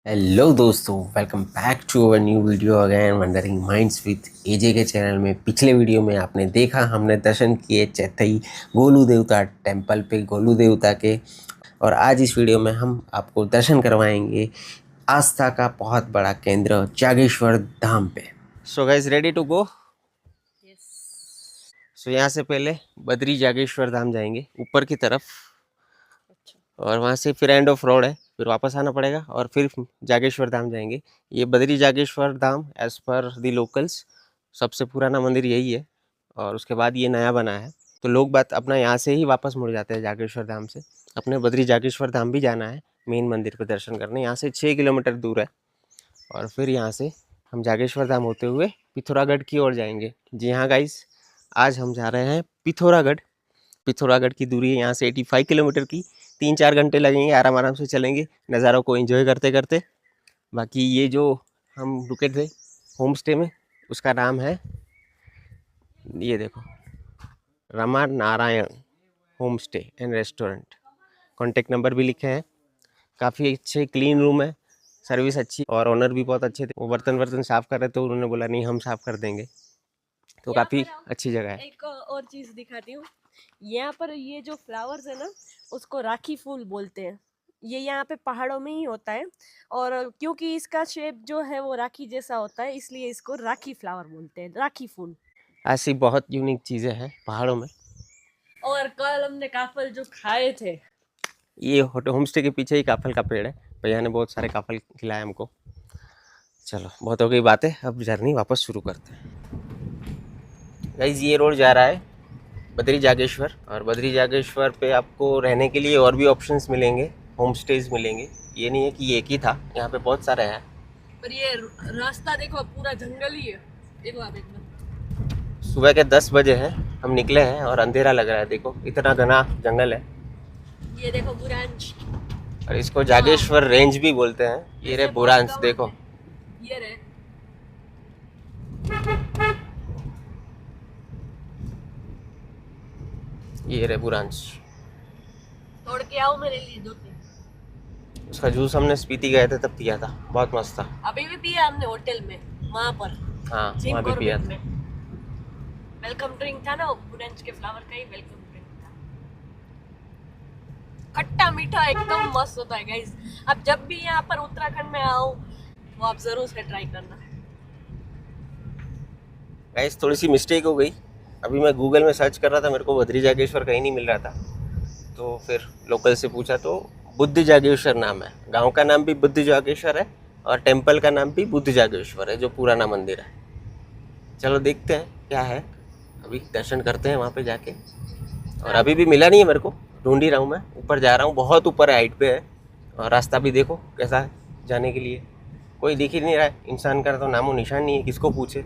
Hello दोस्तों, welcome back to our new video again wondering minds with AJ के channel में। पिछले video में आपने देखा, हमने दर्शन किए चैथई गोलू देवता टेम्पल पे, गोलू देवता के। और आज इस वीडियो में हम आपको दर्शन करवाएंगे आस्था का बहुत बड़ा केंद्र जागेश्वर धाम पे। So guys, ready to go? So यहाँ से पहले बद्री जागेश्वर धाम जाएंगे ऊपर की तरफ, और वहाँ से फिर एंड ऑफ रोड है, फिर वापस आना पड़ेगा और फिर जागेश्वर धाम जाएंगे। ये बद्री जागेश्वर धाम एज पर दी लोकल्स सबसे पुराना मंदिर यही है, और उसके बाद ये नया बना है। तो लोग बात अपना यहाँ से ही वापस मुड़ जाते हैं जागेश्वर धाम से। अपने बद्री जागेश्वर धाम भी जाना है मेन मंदिर पर दर्शन करने, यहाँ से 6 किलोमीटर दूर है। और फिर यहाँ से हम जागेश्वर धाम होते हुए पिथौरागढ़ की ओर जाएंगे। जी हाँ गाइस, आज हम जा रहे हैं पिथौरागढ़। पिथौरागढ़ की दूरी है यहाँ से 85 किलोमीटर की। 3-4 घंटे लगेंगे, आराम आराम से चलेंगे नज़ारों को एंजॉय करते करते। बाकी ये जो हम रुके थे होम स्टे में, उसका नाम है, ये देखो, Rama Narayan home stay and restaurant. Contact number भी लिखे हैं। काफ़ी अच्छे क्लीन रूम है, सर्विस अच्छी, और ओनर भी बहुत अच्छे थे। वो बर्तन साफ़ कर रहे थे, उन्होंने बोला नहीं हम साफ़ कर देंगे। तो काफ़ी अच्छी जगह है। एक और चीज दिखाती हूँ। यहाँ पर ये जो फ्लावर्स है ना, उसको राखी फूल बोलते हैं। ये यहाँ पे पहाड़ों में ही होता है, और क्योंकि इसका शेप जो है वो राखी जैसा होता है, इसलिए इसको राखी फ्लावर बोलते हैं, राखी फूल। ऐसी बहुत यूनिक चीज़ें हैं पहाड़ों में। और कल हमने काफल जो खाए थे, ये होम स्टे के पीछे ही काफल का पेड़ है, भैया ने बहुत सारे काफल खिलाए हमको। चलो, बहुत हो गई बातें, अब जर्नी वापस शुरू करते हैं। गाइस, ये रोड जा रहा है बद्री जागेश्वर, और बद्री जागेश्वर पे आपको रहने के लिए और भी ऑप्शंस मिलेंगे, होम स्टेज मिलेंगे। ये नहीं है कि ये एक ही था, यहाँ पे बहुत सारे हैं। पर ये रास्ता देखो पूरा जंगल ही है। देखो आप एकदम सुबह के 10 बजे हैं, हम निकले हैं और अंधेरा लग रहा है। देखो इतना घना जंगल है। ये देखो बुरांश, और इसको जागेश्वर रेंज भी बोलते हैं। ये रहे बुरांश, देखो ये रहे। ये रहे बुरांश। तोड़ के आओ मेरे लिए 2-3। उसका जूस हमने स्पीति गए थे तब पिया था, बहुत मस्त था। अभी भी पिया हमने होटल में, वहाँ पर। हाँ, वहाँ भी पिया था। वेलकम ड्रिंक था ना, वो बुरांश के फ्लावर का ही वेलकम ड्रिंक था। खट्टा मीठा एकदम मस्त होता है गाइस। अब जब भी यहाँ पर उत्तराखंड में आओ, वो आप जरूर से ट्राई करना। गाइस, थोड़ी सी मिस्टेक हो गई। अभी मैं गूगल में सर्च कर रहा था, मेरे को बद्री जागेश्वर कहीं नहीं मिल रहा था। तो फिर लोकल से पूछा तो बुद्ध जागेश्वर नाम है। गांव का नाम भी बुद्ध जागेश्वर है, और टेम्पल का नाम भी बुद्ध जागेश्वर है, जो पुराना मंदिर है। चलो देखते हैं क्या है, अभी दर्शन करते हैं वहाँ पे जाके। और अभी भी मिला नहीं है मेरे को, ढूंढ ही रहा हूँ मैं। ऊपर जा रहा हूँ, बहुत ऊपर है, हाइट पे है। और रास्ता भी देखो कैसा है जाने के लिए, कोई दिख ही नहीं रहा है। इंसान का तो नामो निशान नहीं है, किसको पूछे।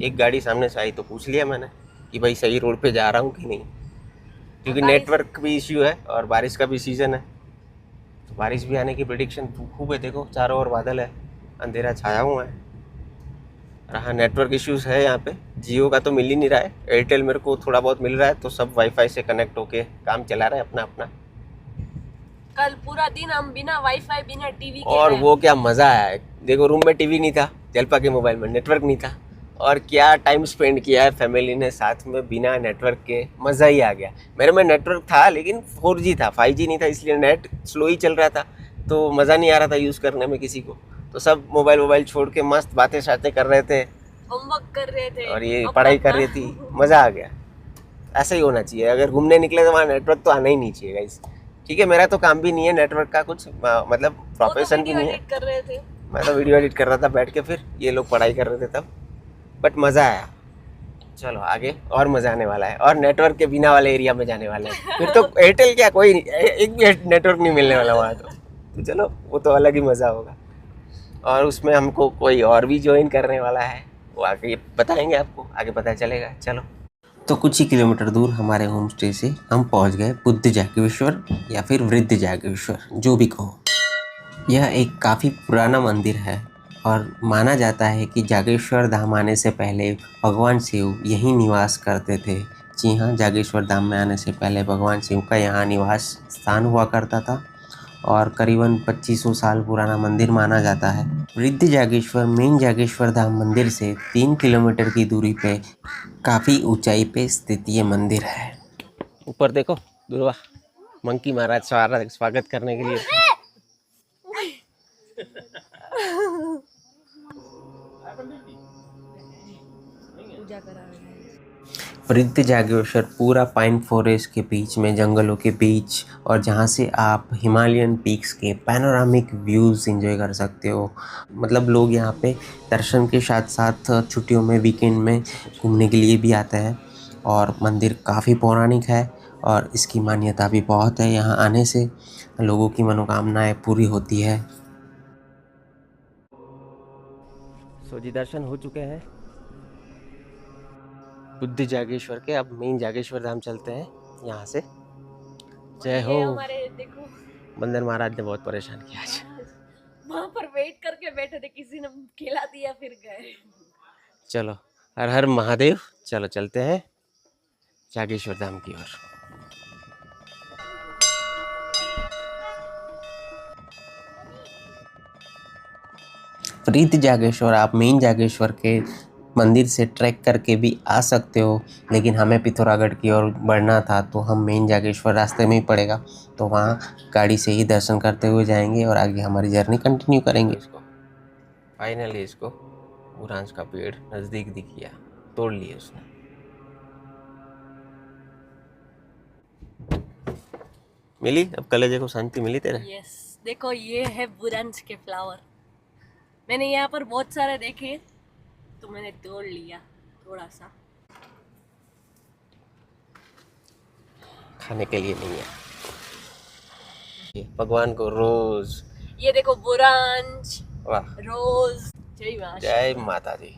एक गाड़ी सामने से आई तो पूछ लिया मैंने कि भाई सही रोड पे जा रहा हूँ कि नहीं, क्योंकि नेटवर्क भी इश्यू है और बारिश का भी सीज़न है। तो बारिश भी आने की प्रेडिक्शन खूब है। देखो चारों ओर बादल है, अंधेरा छाया हुआ है। और हाँ, नेटवर्क इश्यूज़ है यहाँ पे। जियो का तो मिल ही नहीं रहा है, एयरटेल मेरे को थोड़ा बहुत मिल रहा है। तो सब वाईफाई से कनेक्ट होके काम चला रहा है अपना अपना। कल पूरा दिन हम बिना वाईफाई बिना टीवी के और वो क्या मज़ा आया, देखो रूम में टीवी नहीं था, जलपा के मोबाइल में नेटवर्क नहीं था, और क्या टाइम स्पेंड किया है फैमिली ने साथ में बिना नेटवर्क के। मज़ा ही आ गया। मेरे में नेटवर्क था लेकिन 4G था, 5G नहीं था, इसलिए नेट स्लो ही चल रहा था। तो मज़ा नहीं आ रहा था यूज़ करने में किसी को। तो सब मोबाइल छोड़ के मस्त बातें शातें कर रहे थे, होमवर्क कर रहे थे, और ये पढ़ाई कर रही थी। मज़ा आ गया। ऐसा ही होना चाहिए, अगर घूमने निकले तो वहाँ नेटवर्क तो आना ही नहीं चाहिए गाइस। ठीक है, मेरा तो काम भी नहीं है नेटवर्क का कुछ, मतलब प्रोफेशन भी नहीं है। कर रहे थे। मैं तो वीडियो एडिट कर रहा था बैठ के, फिर ये लोग पढ़ाई कर रहे थे तब। बट मज़ा आया। चलो आगे और मज़ा आने वाला है, और नेटवर्क के बिना वाले एरिया में जाने वाले हैं। फिर तो एयरटेल क्या, कोई एक भी नेटवर्क नहीं मिलने वाला वहाँ। तो चलो, वो तो अलग ही मज़ा होगा। और उसमें हमको कोई और भी ज्वाइन करने वाला है, वो आगे बताएंगे आपको, आगे पता चलेगा। चलो, तो कुछ ही किलोमीटर दूर हमारे होम स्टे से हम पहुंच गए बुद्ध जागेश्वर, या फिर वृद्ध जागेश्वर, जो भी कहो। यह एक काफ़ी पुराना मंदिर है, और माना जाता है कि जागेश्वर धाम आने से पहले भगवान शिव यहीं निवास करते थे। जी हाँ, जागेश्वर धाम में आने से पहले भगवान शिव का यहाँ निवास स्थान हुआ करता था। और करीबन 2500 साल पुराना मंदिर माना जाता है। वृद्ध जागेश्वर मेन जागेश्वर धाम मंदिर से 3 किलोमीटर की दूरी पे काफ़ी ऊंचाई पे स्थित ये मंदिर है। ऊपर देखो दुर्वा मंकी महाराज स्वागत करने के लिए। पूजा करा रहे हैं। वृद्ध जागेश्वर पूरा पाइन फॉरेस्ट के बीच में, जंगलों के बीच, और जहाँ से आप हिमालयन पीक्स के पैनोरामिक व्यूज़ एंजॉय कर सकते हो। मतलब लोग यहाँ पे दर्शन के साथ साथ छुट्टियों में, वीकेंड में घूमने के लिए भी आते हैं। और मंदिर काफ़ी पौराणिक है और इसकी मान्यता भी बहुत है। यहाँ आने से लोगों की मनोकामनाएं पूरी होती है। सो जी दर्शन हो चुके हैं बुद्ध जागेश्वर के। अब मेन जागेश्वर धाम चलते हैं यहाँ से। जय हो। हमारे देखो बंदर महाराज ने बहुत परेशान किया आज। वहां पर वेट करके बैठे थे, किसी ने खिला दिया फिर गए। चलो हर हर महादेव। चलो चलते हैं जागेश्वर धाम की ओर। वृद्ध जागेश्वर आप मेन जागेश्वर के मंदिर से ट्रैक करके भी आ सकते हो, लेकिन हमें पिथौरागढ़ की ओर बढ़ना था तो हम मेन जागेश्वर रास्ते में ही पड़ेगा, तो वहाँ गाड़ी से ही दर्शन करते हुए जाएंगे और आगे हमारी जर्नी कंटिन्यू करेंगे। फाइनली इसको बुरांश का पेड़ नज़दीक दिख गया, तोड़ लिए उसने। मिली अब कलेजे को शांति मिली तेरे? यस देखो ये है बुरंज के फ्लावर। मैंने यहाँ पर बहुत सारे देखे तो मैंने तोड़ लिया थोड़ा सा। खाने के लिए नहीं है ये, भगवान को रोज। ये देखो बुरंज, वाह, रोज। जय मां। जय माता दी।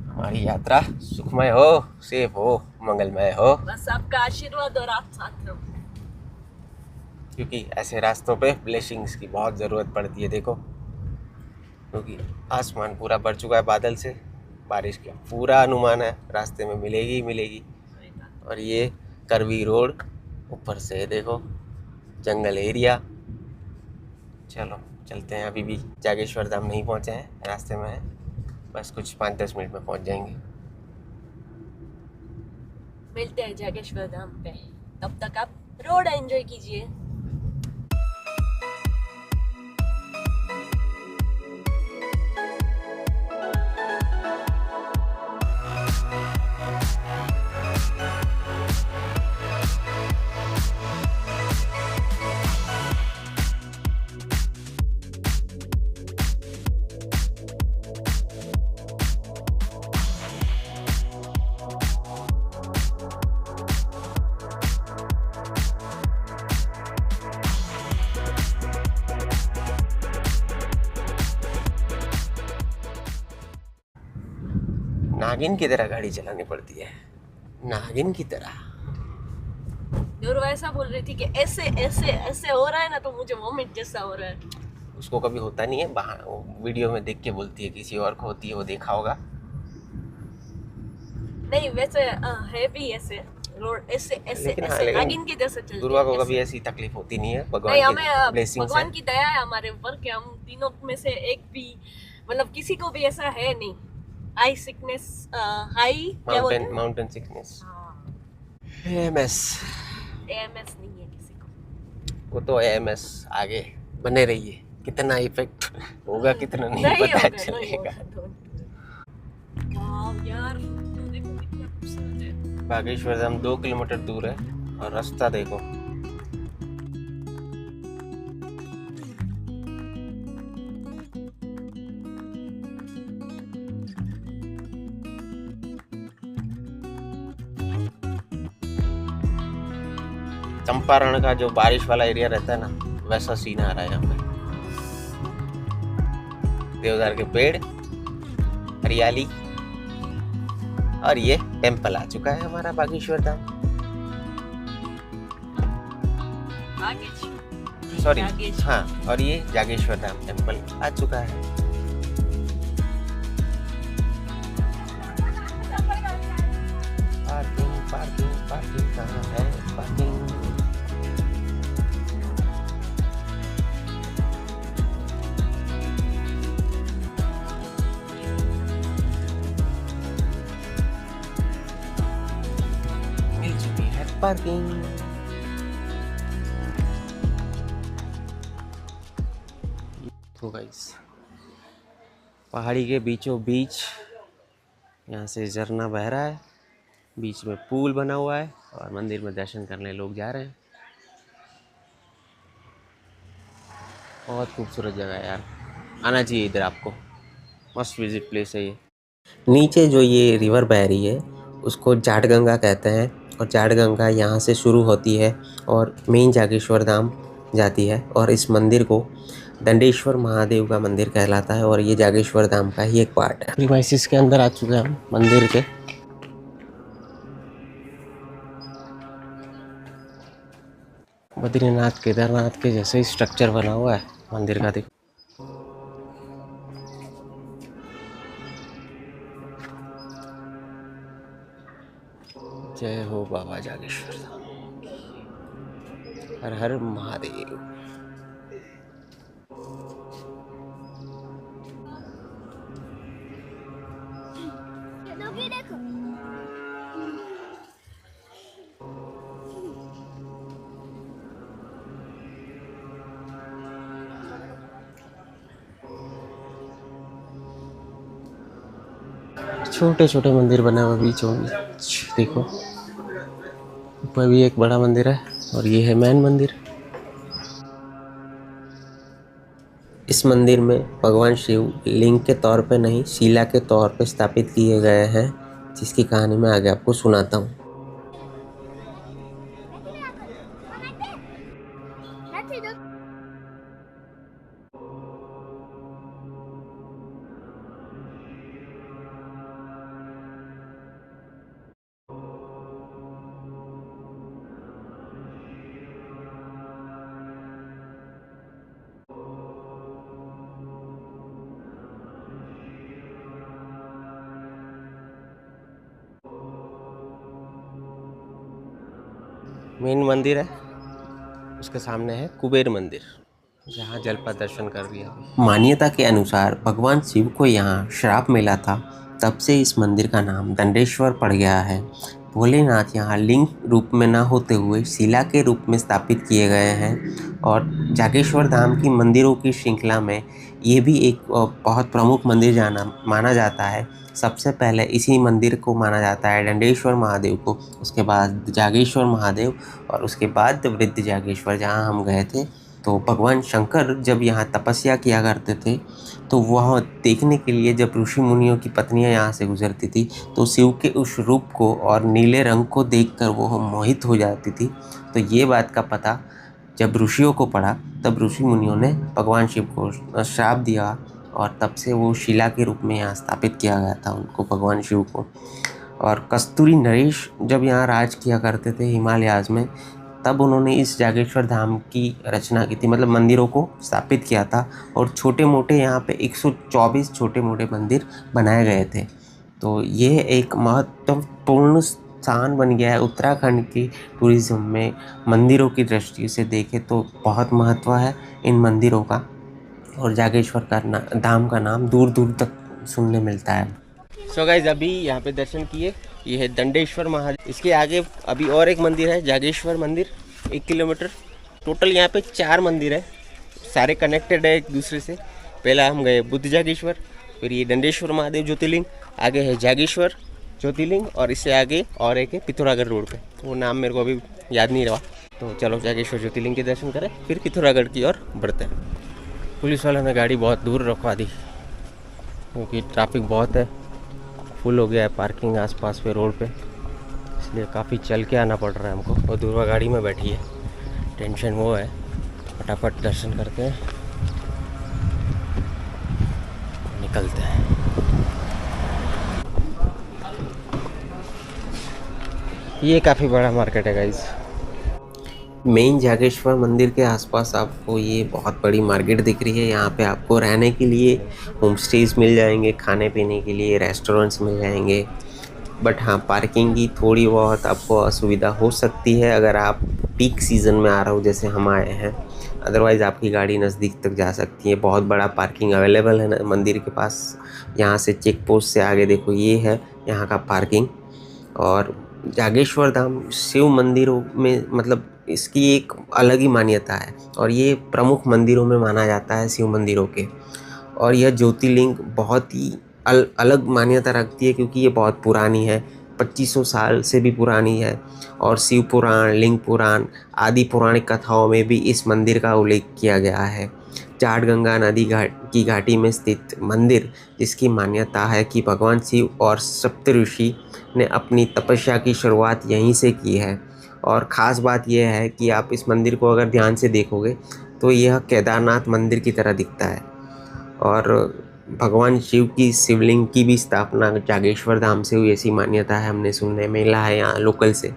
हमारी यात्रा सुखमय हो, सेफ हो, मंगलमय हो। बस आपका आशीर्वाद और आप साथ रहो, क्योंकि ऐसे रास्तों पे ब्लेसिंग्स की बहुत ज़रूरत पड़ती है। देखो क्योंकि आसमान पूरा भर चुका है बादल से, बारिश का पूरा अनुमान है रास्ते में मिलेगी ही मिलेगी। और ये करवी रोड, ऊपर से देखो जंगल एरिया। चलो चलते हैं, अभी भी जागेश्वर धाम नहीं पहुंचे हैं, रास्ते में है, बस कुछ 5-10 मिनट में पहुंच जाएंगे। मिलते हैं जागेश्वर धाम पे, तब तक आप रोड एंजॉय कीजिए। नागिन की तरह गाड़ी चलानी पड़ती है, नागिन की तरह। और वैसा बोल रही थी कि ऐसे ऐसे ऐसे हो रहा है ना, तो मुझे वोमिट जैसा हो रहा है। उसको कभी होता नहीं है, वीडियो में देख के बोलती है, किसी और को होती है, वो देखा होगा। नहीं वैसे है भी ऐसे रोड, ऐसे ऐसे ऐसे नागिन के जैसे चलती है। दुर्गा को कभी ऐसी तकलीफ होती नहीं है, नहीं, हमें ब्लेसिंग्स भगवान की दया है हमारे ऊपर कि हम तीनों में से एक भी, मतलब किसी को भी ऐसा है नहीं। High sickness, high mountain sickness, AMS नहीं है किसी को। वो तो एएमएस आगे बने रहिए, कितना इफेक्ट होगा कितना नहीं पता होगा, चलेगा। वाव यार, तो देखो कितना खूबसूरत है। बागेश्वर धाम 2 किलोमीटर दूर है और रास्ता देखो। चंपारण का जो बारिश वाला एरिया रहता है ना, वैसा सीन आ रहा है यहाँ पे। देवदार के पेड़, हरियाली, और ये टेम्पल आ चुका है हमारा बागेश्वर धाम। सॉरी, हाँ, और ये जागेश्वर धाम टेम्पल आ चुका है। पार्किंग पार्किंग पार्किंग कहाँ है? Parking parking. तो गाइस पहाड़ी के बीचों बीच यहाँ से झरना बह रहा है, बीच में पूल बना हुआ है और मंदिर में दर्शन करने लोग जा रहे हैं। बहुत खूबसूरत जगह है यार, आना चाहिए इधर आपको, मस्ट विजिट प्लेस है ये। नीचे जो ये रिवर बह रही है उसको जाट गंगा कहते हैं और जाट गंगा यहाँ से शुरू होती है और मेन जागेश्वर धाम जाती है और इस मंदिर को दंडेश्वर महादेव का मंदिर कहलाता है और ये जागेश्वर धाम का ही एक पार्ट है। प्रीमाइसिस के अंदर आ चुके हैं हम मंदिर के। बद्रीनाथ केदारनाथ के जैसे ही स्ट्रक्चर बना हुआ है मंदिर का, देखो। जय हो बाबा जागेश्वर धाम, हर हर महादेव। देखो छोटे छोटे मंदिर बने हुए बीचों बीच, देखो। ऊपर भी एक बड़ा मंदिर है और ये है मेन मंदिर। इस मंदिर में भगवान शिव लिंग के तौर पे नहीं, शिला के तौर पे स्थापित किए गए हैं, जिसकी कहानी मैं आगे आपको सुनाता हूँ। मेन मंदिर है, उसके सामने है कुबेर मंदिर, जहाँ जलपद दर्शन कर दिया। मान्यता के अनुसार भगवान शिव को यहाँ श्राप मिला था, तब से इस मंदिर का नाम दंडेश्वर पड़ गया है। भोलेनाथ यहाँ लिंग रूप में न होते हुए शिला के रूप में स्थापित किए गए हैं और जागेश्वर धाम की मंदिरों की श्रृंखला में ये भी एक बहुत प्रमुख मंदिर माना जाता है। सबसे पहले इसी मंदिर को माना जाता है दंडेश्वर महादेव को, उसके बाद जागेश्वर महादेव और उसके बाद वृद्ध जागेश्वर, जहाँ हम गए थे। तो भगवान शंकर जब यहाँ तपस्या किया करते थे तो वह देखने के लिए जब ऋषि मुनियों की पत्नियाँ यहाँ से गुजरती थी तो शिव के उस रूप को और नीले रंग को देखकर वो मोहित हो जाती थी। तो ये बात का पता जब ऋषियों को पड़ा तब ऋषि मुनियों ने भगवान शिव को श्राप दिया और तब से वो शिला के रूप में यहाँ स्थापित किया गया था उनको, भगवान शिव को। और कस्तूरी नरेश जब यहाँ राज किया करते थे हिमालयाज़ में, तब उन्होंने इस जागेश्वर धाम की रचना की थी, मतलब मंदिरों को स्थापित किया था और छोटे मोटे यहाँ पे 124 छोटे मोटे मंदिर बनाए गए थे। तो ये एक महत्वपूर्ण स्थान बन गया है उत्तराखंड की टूरिज़्म में। मंदिरों की दृष्टि से देखें तो बहुत महत्व है इन मंदिरों का और जागेश्वर का धाम का नाम दूर दूर तक सुनने मिलता है। सो गाइस अभी यहाँ पे दर्शन किए, ये है दंडेश्वर महादेव। इसके आगे अभी और एक मंदिर है जागेश्वर मंदिर, 1 किलोमीटर। टोटल यहाँ पे 4 मंदिर है, सारे कनेक्टेड है एक दूसरे से। पहला हम गए बुद्ध जागेश्वर, फिर ये दंडेश्वर महादेव ज्योतिर्लिंग, आगे है जागेश्वर ज्योतिर्लिंग और इससे आगे और एक है पिथौरागढ़ रोड पे, वो नाम मेरे को अभी याद नहीं रहा। तो चलो जागेश्वर ज्योतिर्लिंग के दर्शन करें, फिर पिथौरागढ़ की ओर बढ़ते हैं। पुलिस वालों ने गाड़ी बहुत दूर रखवा दी क्योंकि ट्रैफिक बहुत है, फुल हो गया है पार्किंग आसपास पे रोड पे, इसलिए काफ़ी चल के आना पड़ रहा है हमको। और दूरवा गाड़ी में बैठी है, टेंशन वो है। फटाफट दर्शन करते हैं, निकलते हैं। ये काफ़ी बड़ा मार्केट है गाइस। मेन जागेश्वर मंदिर के आसपास आपको ये बहुत बड़ी मार्केट दिख रही है। यहाँ पे आपको रहने के लिए होम स्टेज मिल जाएंगे, खाने पीने के लिए रेस्टोरेंट्स मिल जाएंगे। बट हाँ, पार्किंग की थोड़ी बहुत आपको असुविधा हो सकती है अगर आप पीक सीज़न में आ रहे हो जैसे हम आए हैं। अदरवाइज़ आपकी गाड़ी नज़दीक तक जा सकती है, बहुत बड़ा पार्किंग अवेलेबल है मंदिर के पास। यहाँ से चेक पोस्ट से आगे देखो, ये है यहाँ का पार्किंग और जागेश्वर धाम शिव मंदिरों में मतलब इसकी एक अलग ही मान्यता है और ये प्रमुख मंदिरों में माना जाता है शिव मंदिरों के। और यह ज्योतिर्लिंग बहुत ही अलग मान्यता रखती है क्योंकि ये बहुत पुरानी है, 2500 साल से भी पुरानी है। और शिव पुराण, लिंग पुराण आदि पौराणिक कथाओं में भी इस मंदिर का उल्लेख किया गया है। चाटगंगा नदी की घाटी में स्थित मंदिर, जिसकी मान्यता है कि भगवान शिव और सप्तऋषि ने अपनी तपस्या की शुरुआत यहीं से की है। और ख़ास बात यह है कि आप इस मंदिर को अगर ध्यान से देखोगे तो यह केदारनाथ मंदिर की तरह दिखता है। और भगवान शिव की शिवलिंग की भी स्थापना जागेश्वर धाम से हुई ऐसी मान्यता है, हमने सुनने में मिला है यहाँ लोकल से।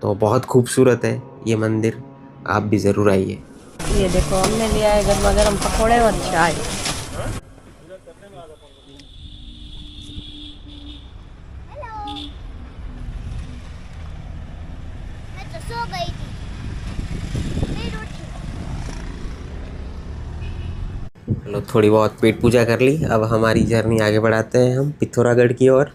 तो बहुत खूबसूरत है ये मंदिर, आप भी ज़रूर आइए। ये देखो हमने लिया है गर्मा गर्म पकौड़े और चाय। मैं तो सो गई थी, फिर उठी। चलो थोड़ी बहुत पेट पूजा कर ली, अब हमारी जर्नी आगे बढ़ाते हैं हम पिथौरागढ़ की ओर।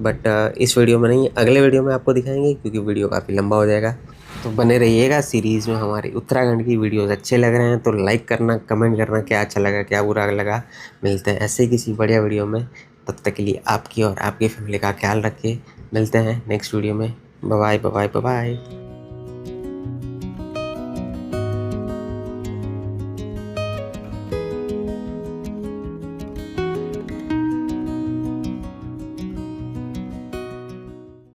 बट इस वीडियो में नहीं, अगले वीडियो में आपको दिखाएंगे क्योंकि वीडियो काफ़ी लंबा हो जाएगा। तो बने रहिएगा सीरीज़ में। हमारे उत्तराखंड की वीडियोस अच्छे लग रहे हैं तो लाइक करना, कमेंट करना, क्या अच्छा लगा क्या बुरा लगा। मिलते हैं ऐसे ही किसी बढ़िया वीडियो में, तब तक के लिए आपकी और आपकी फैमिली का ख्याल रखिए। मिलते हैं नेक्स्ट वीडियो में। Bye bye bye bye.